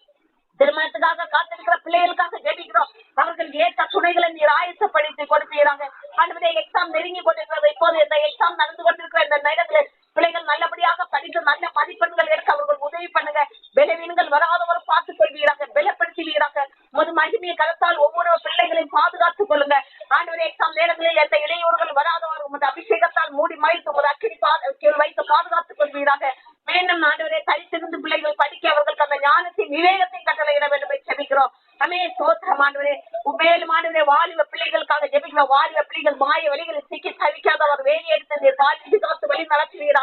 திருமணத்துக்காக காத்திருக்கிற பிள்ளைகளுக்காக ஜெபிக்கிறோம். அவர்கள் ஏற்ற துணைகளை நீர் ஆயத்தப்படுத்தி கொடுப்பீராங்க. ஆண்டவரே எக்ஸாம் நெருங்கி கொண்டிருக்கிறது. இப்போது இந்த எக்ஸாம் நடந்து கொண்டிருக்கிற இந்த நேரத்தில் பிள்ளைகள் நல்லபடியாக படித்து நல்ல மதிப்பெண்கள் எடுக்க அவர்கள் உதவி பண்ணுங்க. விளைவீன்கள் வராதவரை பார்த்துக் கொள்வீராக. பலப்படுத்துவீராக. உமது மகிமையை கருத்தால் ஒவ்வொரு பிள்ளைகளையும் பாதுகாத்துக் கொள்ளுங்க. ஆண்டவரே எக்ஸாம் நேரங்களில் எந்த இளையோர்கள் வராதவர் உமது அபிஷேகத்தால் மூடி மறைத்து உமது அக்கினி வைத்து பாதுகாத்துக் கொள்வீராக. மீண்டும் ஆண்டவரே தரித்திருந்து பிள்ளைகள் படிக்க அவர்களுக்கு அந்த ஞானத்தை விவேகத்தை கட்டளையிட வேண்டும் என்று ஜெபிக்கிறோம். அமே ஸ்தோத்திரம் ஆண்டவரே. மேலும் ஆண்டவரே வாலிப பிள்ளைகளுக்காக ஜெபிக்கிறோம். வாலிப பிள்ளைகள் மாய வழிகளில் சிக்கி தவிக்காதவர் வேலை எடுத்து பாதுகாத்து வழி நடத்துவீராக.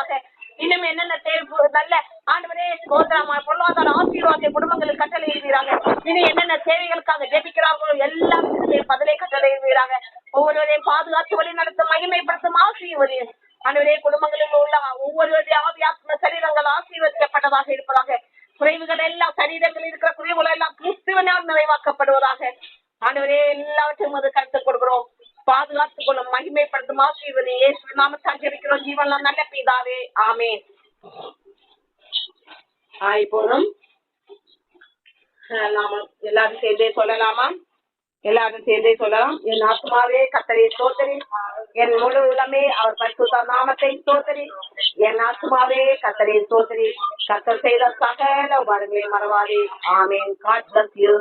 இன்னும் என்னென்ன தேவை நல்ல ஆண்டவரே ஸ்தோத்திரம் பொருளாதார ஆசீர்வாத குடும்பங்களில் கட்டளையிடுவீராக. இன்னும் என்னென்ன தேவைகளுக்காக ஜெபிக்கிறார்களோ எல்லாம் பதிலை கட்டளையிடுவீராக. ஒவ்வொருவரையும் பாதுகாத்து வழி நடத்த மகிமைப்படுத்தும் ஆசீர்வதியும் ஆண்டவரே. குடும்பங்களில் உள்ள ஒவ்வொருவருடைய ஆவியாத்ம சரீரங்கள் ஆசீர்வதிக்கப்பட்டதாக இருப்பதாக. குறைவுகள் எல்லாம் சரீரங்கள் இருக்கிற குறைவுகள் எல்லாம் கிறிஸ்துவனால் நிறைவாக்கப்படுவதாக. ஆண்டவரே எல்லாவற்றையும் அது கருத்து கொடுக்கிறோம். பாதுகாத்துக் கொள்ளும் மகிமைப்படுத்தும் ஆசீர்வதி இயேசு நாமத்தால் ஜெபிக்கிறோம் ஜீவன்ல நல்ல பிதாவே. ஆமென். இப்போதும் நாம எல்லாரும் சேர்ந்தே சொல்லலாமா? எல்லாரும் சேர்ந்தே சொல்லலாம். என் ஆத்மாவே கர்த்தரை ஸ்தோத்திரி. என் முழு உலமே அவர் பரிசுத்த நாமத்தை ஸ்தோத்திரி. என் ஆத்மாவே கர்த்தரை ஸ்தோத்திரி. கர்த்தர் செய்த சகல உபகாரங்களை மறவாதே. ஆமென். God bless you.